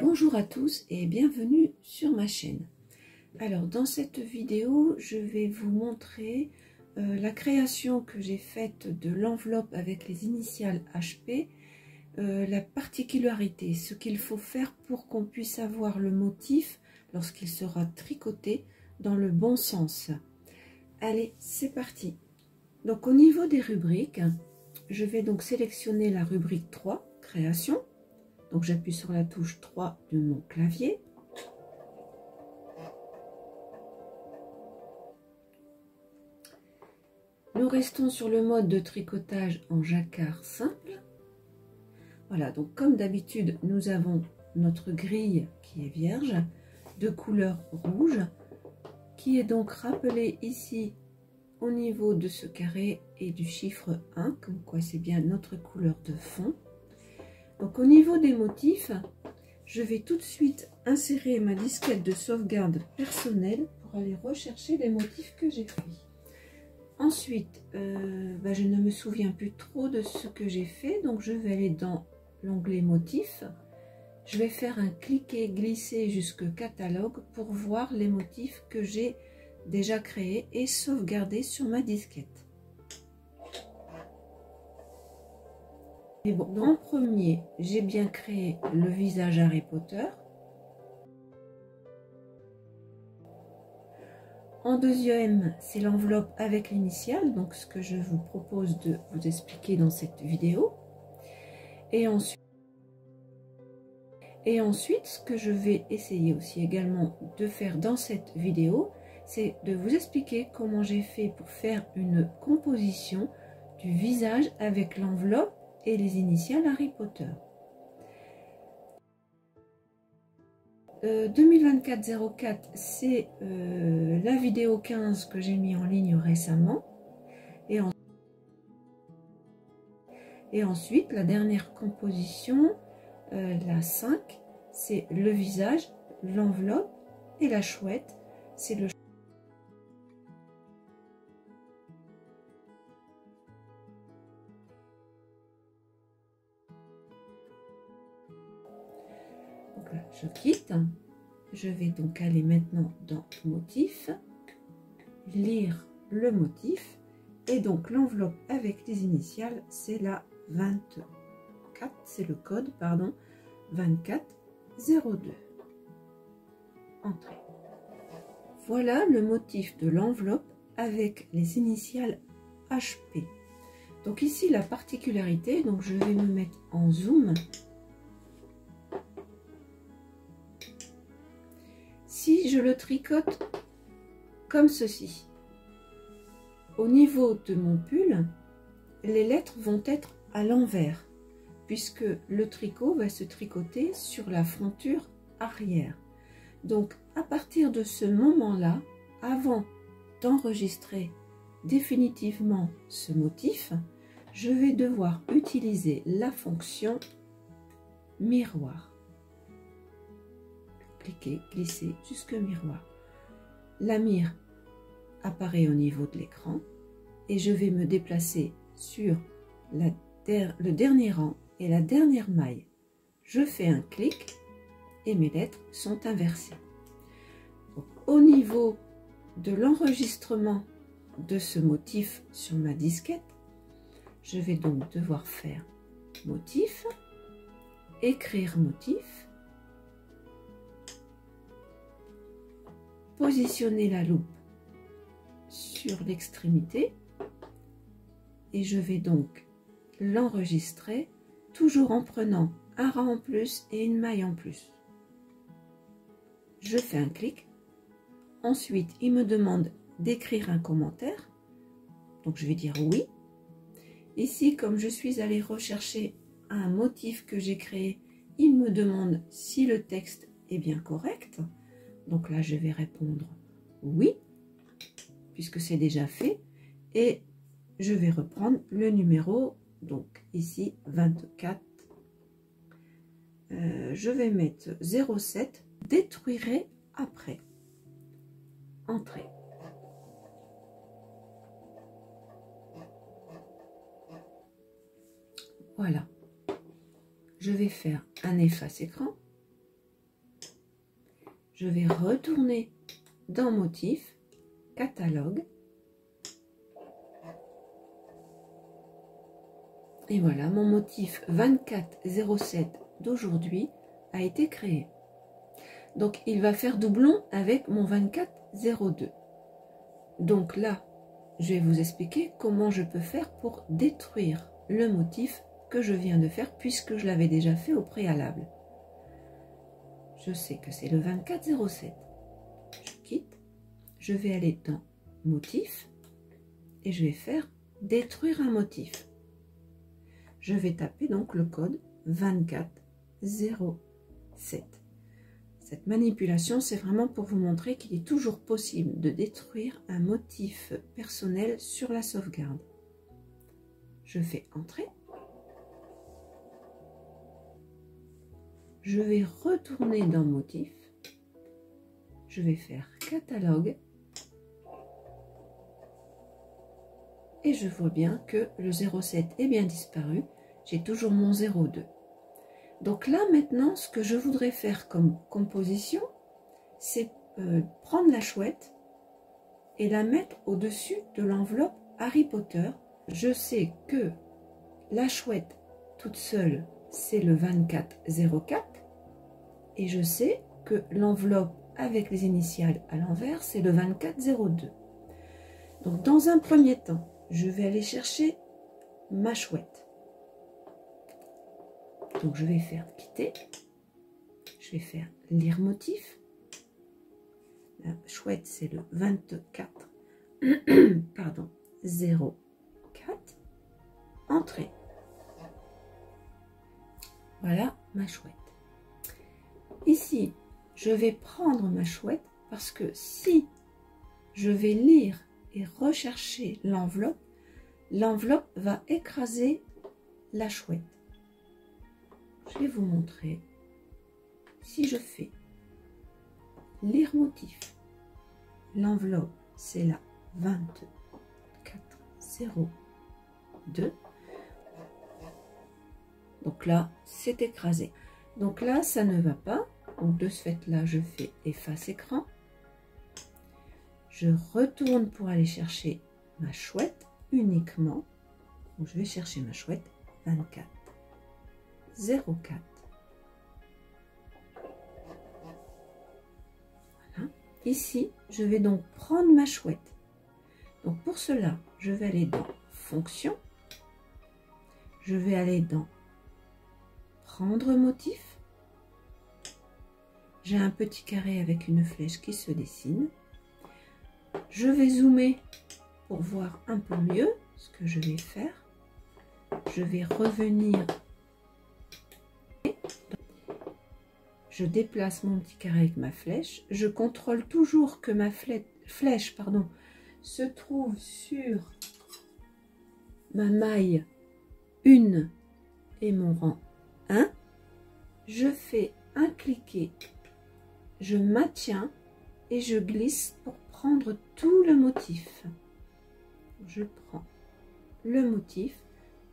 Bonjour à tous et bienvenue sur ma chaîne. Alors dans cette vidéo, je vais vous montrer la création que j'ai faite de l'enveloppe avec les initiales HP, la particularité, ce qu'il faut faire pour qu'on puisse avoir le motif lorsqu'il sera tricoté dans le bon sens. Allez, c'est parti. Donc au niveau des rubriques, je vais donc sélectionner la rubrique 3, création. Donc j'appuie sur la touche 3 de mon clavier. Nous restons sur le mode de tricotage en jacquard simple. Voilà, donc comme d'habitude, nous avons notre grille qui est vierge, de couleur rouge, qui est donc rappelée ici au niveau de ce carré et du chiffre 1, comme quoi c'est bien notre couleur de fond. Donc au niveau des motifs, je vais tout de suite insérer ma disquette de sauvegarde personnelle pour aller rechercher les motifs que j'ai pris. Ensuite, je ne me souviens plus trop de ce que j'ai fait, donc je vais aller dans l'onglet motifs. Je vais faire un cliquer glisser jusque catalogue pour voir les motifs que j'ai déjà créés et sauvegardés sur ma disquette. Et bon, en premier, j'ai bien créé le visage Harry Potter. En deuxième, c'est l'enveloppe avec l'initiale, donc ce que je vous propose de vous expliquer dans cette vidéo. Et ensuite, ce que je vais essayer aussi également de faire dans cette vidéo, c'est de vous expliquer comment j'ai fait pour faire une composition du visage avec l'enveloppe et les initiales Harry Potter. 2024-04, c'est la vidéo 15 que j'ai mis en ligne récemment. Et ensuite, la dernière composition, la 5, c'est le visage, l'enveloppe et la chouette, c'est le... Donc là, je quitte. Je vais donc aller maintenant dans motif, lire le motif, et donc l'enveloppe avec les initiales, c'est la 24, c'est le code, pardon, 2402. Entrée. Voilà le motif de l'enveloppe avec les initiales HP. Donc ici la particularité, donc je vais me mettre en zoom. Si je le tricote comme ceci, au niveau de mon pull, les lettres vont être à l'envers, puisque le tricot va se tricoter sur la fronture arrière. Donc à partir de ce moment-là, avant d'enregistrer définitivement ce motif, je vais devoir utiliser la fonction miroir. Cliquer, glisser jusque miroir. La mire apparaît au niveau de l'écran et je vais me déplacer sur le dernier rang et la dernière maille. Je fais un clic et mes lettres sont inversées. Donc, au niveau de l'enregistrement de ce motif sur ma disquette, je vais donc devoir faire motif, écrire motif, positionner la loupe sur l'extrémité et je vais donc l'enregistrer toujours en prenant un rang en plus et une maille en plus. Je fais un clic. Ensuite, il me demande d'écrire un commentaire. Donc, je vais dire oui. Ici, comme je suis allée rechercher un motif que j'ai créé, il me demande si le texte est bien correct. Donc là, je vais répondre oui, puisque c'est déjà fait. Et je vais reprendre le numéro, donc ici 24. Je vais mettre 07, détruirai après. Entrée. Voilà. Je vais faire un efface écran. je vais retourner dans motif, catalogue. Et voilà, mon motif 2407 d'aujourd'hui a été créé. Donc, il va faire doublon avec mon 2402. Donc là, je vais vous expliquer comment je peux faire pour détruire le motif que je viens de faire puisque je l'avais déjà fait au préalable. Je sais que c'est le 2407. Je quitte, je vais aller dans motif et je vais faire détruire un motif. Je vais taper donc le code 2407. Cette manipulation, c'est vraiment pour vous montrer qu'il est toujours possible de détruire un motif personnel sur la sauvegarde. Je fais entrer. Je vais retourner dans motif. Je vais faire catalogue. Et je vois bien que le 07 est bien disparu. J'ai toujours mon 02. Donc là, maintenant, ce que je voudrais faire comme composition, c'est prendre la chouette et la mettre au-dessus de l'enveloppe Harry Potter. Je sais que la chouette toute seule, c'est le 2404. Et je sais que l'enveloppe avec les initiales à l'envers, c'est le 2402. Donc, dans un premier temps, je vais aller chercher ma chouette. Donc, je vais faire quitter. Je vais faire lire motif. La chouette, c'est le 24, pardon, 04. Entrée. Voilà ma chouette. Ici, je vais prendre ma chouette parce que si je vais lire et rechercher l'enveloppe, l'enveloppe va écraser la chouette. Je vais vous montrer. Si je fais lire motif, l'enveloppe c'est la 2402. Donc là, c'est écrasé. Donc là, ça ne va pas. Donc de ce fait là, je fais efface écran. Je retourne pour aller chercher ma chouette uniquement. Donc je vais chercher ma chouette 2404. Voilà. Ici, je vais donc prendre ma chouette. Donc pour cela, je vais aller dans fonction. Je vais aller dans prendre motif. J'ai un petit carré avec une flèche qui se dessine. Je vais zoomer pour voir un peu mieux ce que je vais faire. Je vais revenir. Je déplace mon petit carré avec ma flèche. Je contrôle toujours que ma flèche se trouve sur ma maille 1 et mon rang 1. Je fais un cliquet. Je maintiens et je glisse pour prendre tout le motif. Je prends le motif,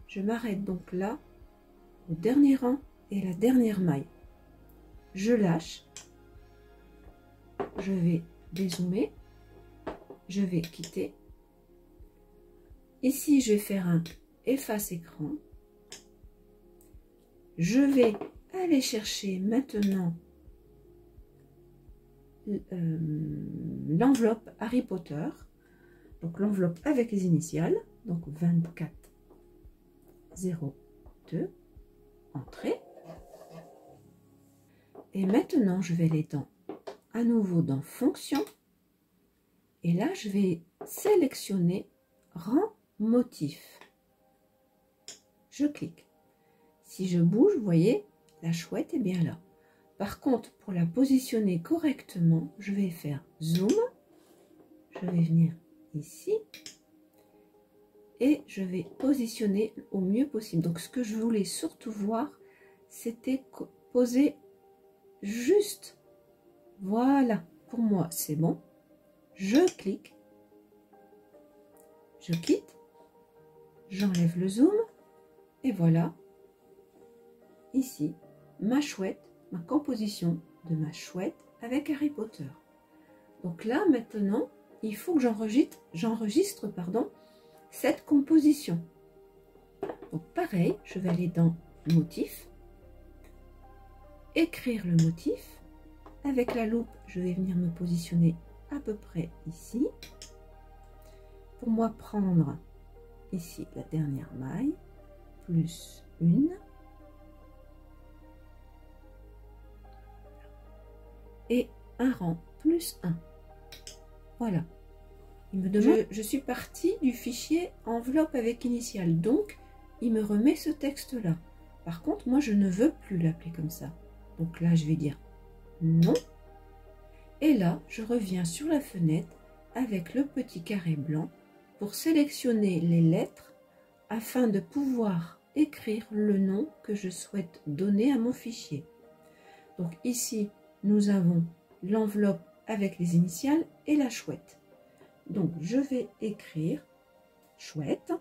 je m'arrête donc là au dernier rang et la dernière maille. Je lâche, je vais dézoomer, je vais quitter. Ici, je vais faire un efface écran. Je vais aller chercher maintenant l'enveloppe Harry Potter, donc l'enveloppe avec les initiales, donc 2402, entrée. Et maintenant, je vais aller à nouveau dans fonction, et là, je vais sélectionner rang motif. Je clique. Si je bouge, vous voyez, la chouette est bien là. Par contre, pour la positionner correctement, je vais faire zoom. Je vais venir ici. Et je vais positionner au mieux possible. Donc, ce que je voulais surtout voir, c'était poser juste. Voilà, pour moi, c'est bon. Je clique. Je quitte. J'enlève le zoom. Et voilà. Ici, ma chouette. Ma composition de ma chouette avec Harry Potter. Donc là, maintenant, il faut que j'enregistre cette composition. Donc pareil, je vais aller dans motif, écrire le motif. Avec la loupe, je vais venir me positionner à peu près ici. Pour moi, prendre ici la dernière maille, plus une. Et un rang, plus un. Voilà. Il me demande, je suis partie du fichier enveloppe avec initiale, donc il me remet ce texte-là. Par contre, moi, je ne veux plus l'appeler comme ça. Donc là, je vais dire non. Et là, je reviens sur la fenêtre avec le petit carré blanc pour sélectionner les lettres afin de pouvoir écrire le nom que je souhaite donner à mon fichier. Donc ici, nous avons l'enveloppe avec les initiales et la chouette. Donc je vais écrire chouette.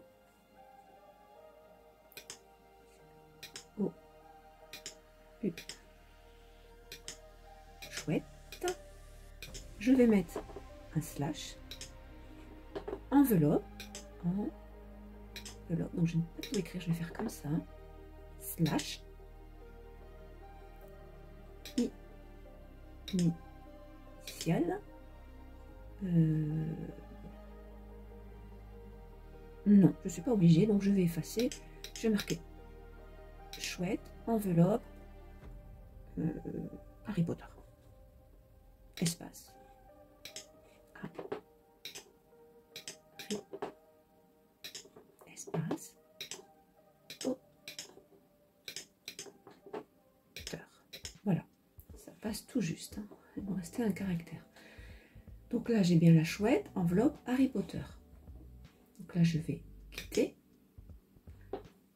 O-U. Chouette. Je vais mettre un slash. Enveloppe. Enveloppe. Donc je ne peux pas tout écrire, je vais faire comme ça. Slash. Initial. Non, je ne suis pas obligée, donc je vais effacer. Je vais marquer chouette, enveloppe, Harry Potter. Espace. Espace. Potter. Voilà, ça passe tout juste. Hein. Il me restait un caractère. Donc là, j'ai bien la chouette, enveloppe, Harry Potter. Donc là, je vais quitter.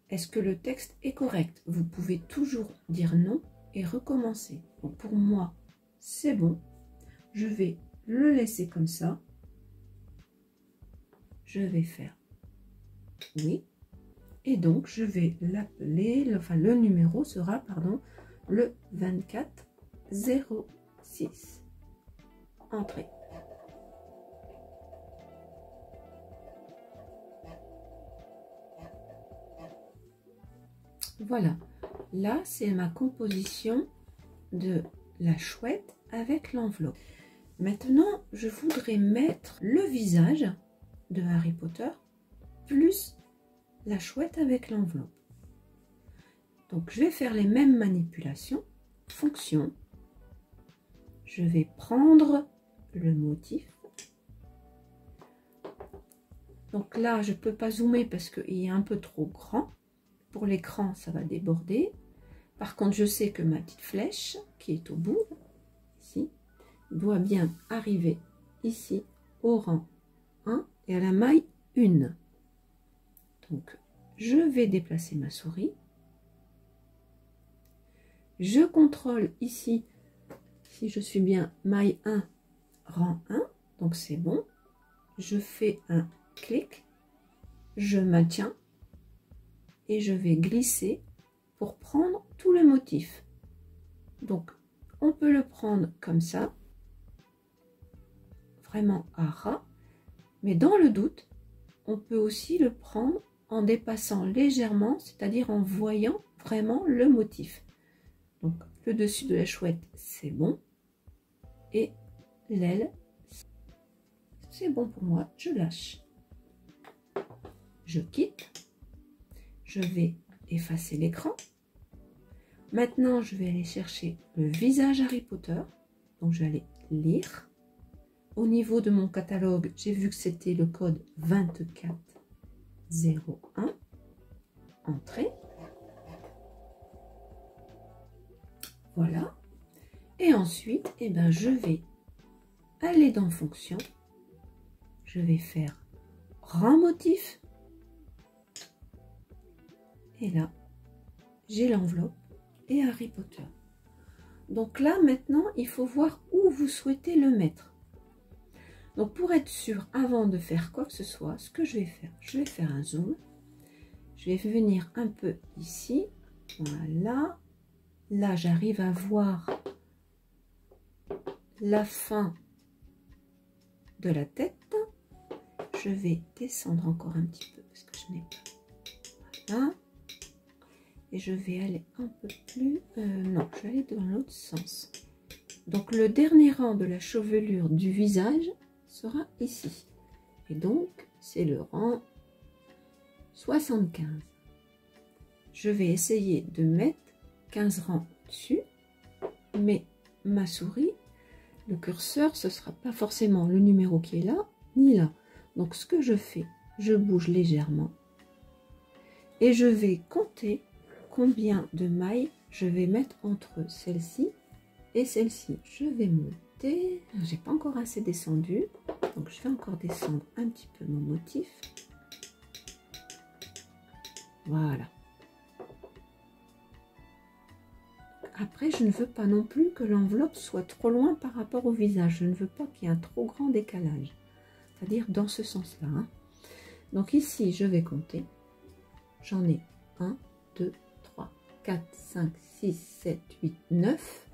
Est-ce que le texte est correct? Vous pouvez toujours dire non et recommencer. Donc pour moi, c'est bon. Je vais le laisser comme ça. Je vais faire oui. Et donc, je vais l'appeler, enfin le numéro sera, pardon, le 2406. Entrée. Voilà, là c'est ma composition de la chouette avec l'enveloppe. Maintenant, je voudrais mettre le visage de Harry Potter plus la chouette avec l'enveloppe. Donc je vais faire les mêmes manipulations. Fonction. Je vais prendre le motif. Donc là, je ne peux pas zoomer parce qu'il est un peu trop grand. Pour l'écran, ça va déborder. Par contre, je sais que ma petite flèche, qui est au bout, ici, doit bien arriver ici, au rang 1 et à la maille 1. Donc, je vais déplacer ma souris. Je contrôle ici, si je suis bien, maille 1, rang 1. Donc, c'est bon. Je fais un clic. Je maintiens. Et je vais glisser pour prendre tout le motif. Donc, on peut le prendre comme ça, vraiment à ras, mais dans le doute, on peut aussi le prendre en dépassant légèrement, c'est-à-dire en voyant vraiment le motif. Donc, le dessus de la chouette, c'est bon, et l'aile, c'est bon pour moi, je lâche. Je quitte. Je vais effacer l'écran. Maintenant, je vais aller chercher le visage Harry Potter. Donc, je vais aller lire. Au niveau de mon catalogue, j'ai vu que c'était le code 2401. Entrée. Voilà. Et ensuite, eh ben, je vais aller dans Fonction. Je vais faire Rang motif. Et là, j'ai l'enveloppe et Harry Potter. Donc là, maintenant, il faut voir où vous souhaitez le mettre. Donc pour être sûr, avant de faire quoi que ce soit, ce que je vais faire un zoom. Je vais venir un peu ici. Voilà. Là, j'arrive à voir la fin de la tête. Je vais descendre encore un petit peu parce que je n'ai pas. Voilà. Et je vais aller un peu plus... non, je vais aller dans l'autre sens. Donc le dernier rang de la chevelure du visage sera ici. Et donc c'est le rang 75. Je vais essayer de mettre 15 rangs dessus, mais ma souris, le curseur, ce ne sera pas forcément le numéro qui est là, ni là. Donc ce que je fais, je bouge légèrement et je vais compter combien de mailles je vais mettre entre celle-ci et celle-ci. Je vais monter, j'ai pas encore assez descendu, donc je vais encore descendre un petit peu mon motif. Voilà. Après, je ne veux pas non plus que l'enveloppe soit trop loin par rapport au visage. Je ne veux pas qu'il y ait un trop grand décalage. C'est-à-dire dans ce sens-là. Hein. Donc ici, je vais compter. J'en ai 1, 2, 3, 4, 5, 6, 7, 8, 9.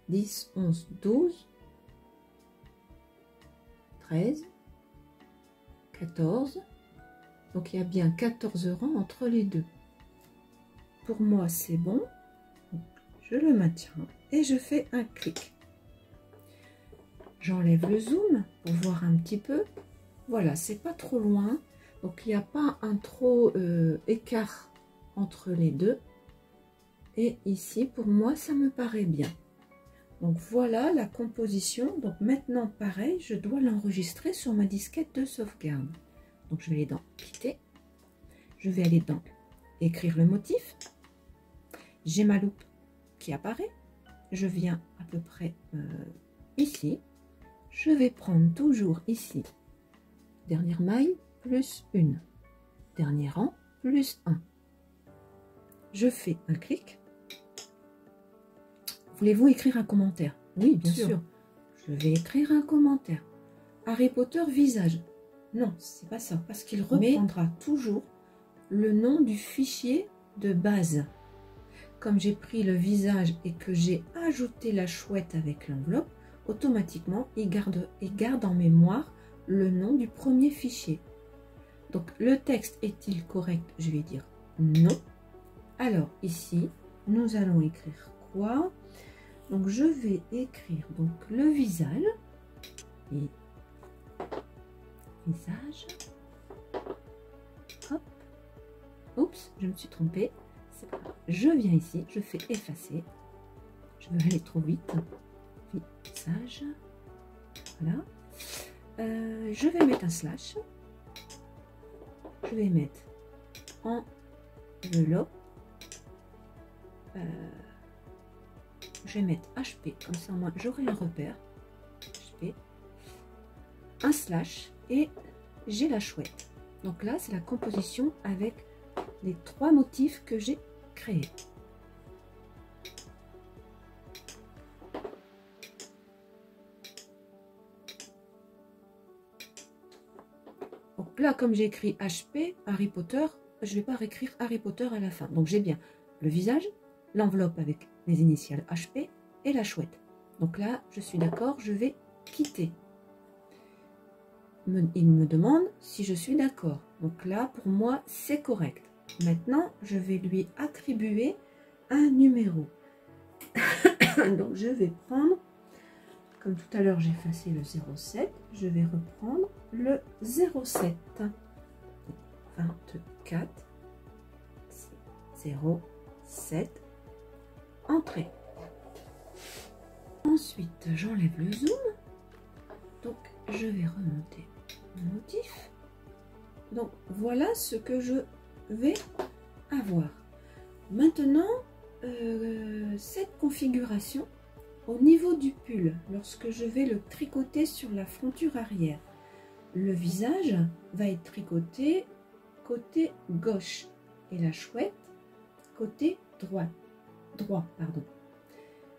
10, 11, 12, 13, 14. Donc il y a bien 14 rangs entre les deux. Pour moi, c'est bon. Je le maintiens et je fais un clic. J'enlève le zoom pour voir un petit peu. Voilà, c'est pas trop loin. Donc il n'y a pas un trop écart entre les deux. Et ici, pour moi, ça me paraît bien. Donc voilà la composition. Donc maintenant, pareil, je dois l'enregistrer sur ma disquette de sauvegarde. Donc je vais aller dans quitter. Je vais aller dans écrire le motif. J'ai ma loupe qui apparaît. Je viens à peu près ici. Je vais prendre toujours ici. Dernière maille plus une. Dernier rang plus 1. Je fais un clic. Voulez-vous écrire un commentaire? Oui, bien sûr. Je vais écrire un commentaire. Harry Potter visage. Non, c'est pas ça, parce qu'il reprendra toujours le nom du fichier de base. Comme j'ai pris le visage et que j'ai ajouté la chouette avec l'enveloppe, automatiquement, il garde en mémoire le nom du premier fichier. Donc, le texte est-il correct? Je vais dire non. Alors, ici, nous allons écrire quoi? Donc, je vais écrire donc le visage. Et visage. Hop. Oups, je me suis trompée. Je viens ici, je fais effacer. Je vais aller trop vite. Visage. Voilà. Je vais mettre un slash. Je vais mettre enveloppe. Je vais mettre HP, comme ça moi j'aurai un repère. HP. Un slash et j'ai la chouette. Donc là, c'est la composition avec les 3 motifs que j'ai créés. Donc là, comme j'ai écrit HP, Harry Potter, je ne vais pas réécrire Harry Potter à la fin. Donc j'ai bien le visage, l'enveloppe avec les initiales HP et la chouette. Donc là, je suis d'accord, je vais quitter. Il me demande si je suis d'accord. Donc là, pour moi, c'est correct. Maintenant, je vais lui attribuer un numéro. Donc, je vais prendre, comme tout à l'heure, j'ai effacé le 07. Je vais reprendre le 07. 24, 07, entrée. Ensuite, j'enlève le zoom. Donc, je vais remonter mon motif. Donc, voilà ce que je vais avoir. Maintenant, cette configuration, au niveau du pull, lorsque je vais le tricoter sur la fronture arrière, le visage va être tricoté côté gauche et la chouette côté droit.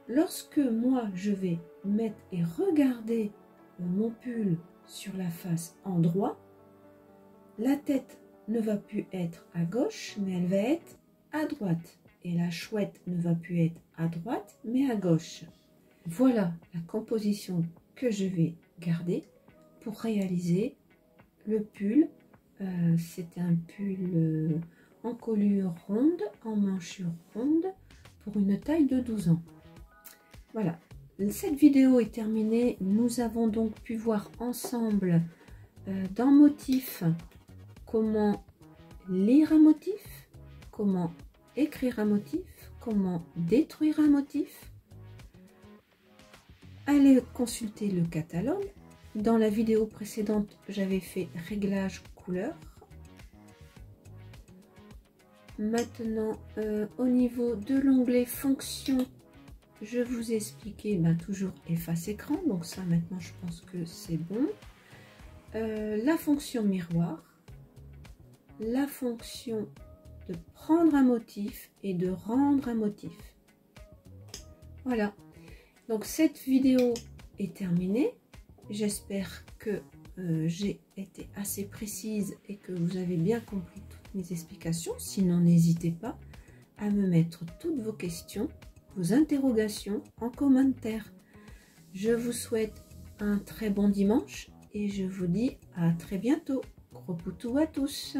Lorsque moi, je vais mettre et regarder mon pull sur la face en droit, la tête ne va plus être à gauche, mais elle va être à droite. et la chouette ne va plus être à droite mais à gauche. Voilà la composition que je vais garder pour réaliser le pull. C'est un pull en colure ronde, en manchure ronde pour une taille de 12 ans. Voilà, cette vidéo est terminée. Nous avons donc pu voir ensemble dans Motif comment lire un motif, comment écrire un motif, comment détruire un motif. Allez consulter le catalogue. Dans la vidéo précédente, j'avais fait réglage couleur. Maintenant, au niveau de l'onglet fonction, je vous ai expliqué toujours efface écran. Donc ça, maintenant, je pense que c'est bon. La fonction miroir, la fonction de prendre un motif et de rendre un motif. Voilà. Donc cette vidéo est terminée. J'espère que j'ai été assez précise et que vous avez bien compris toutes mes explications. Sinon, n'hésitez pas à me mettre toutes vos questions, vos interrogations en commentaire. Je vous souhaite un très bon dimanche et je vous dis à très bientôt. Gros poutous à tous.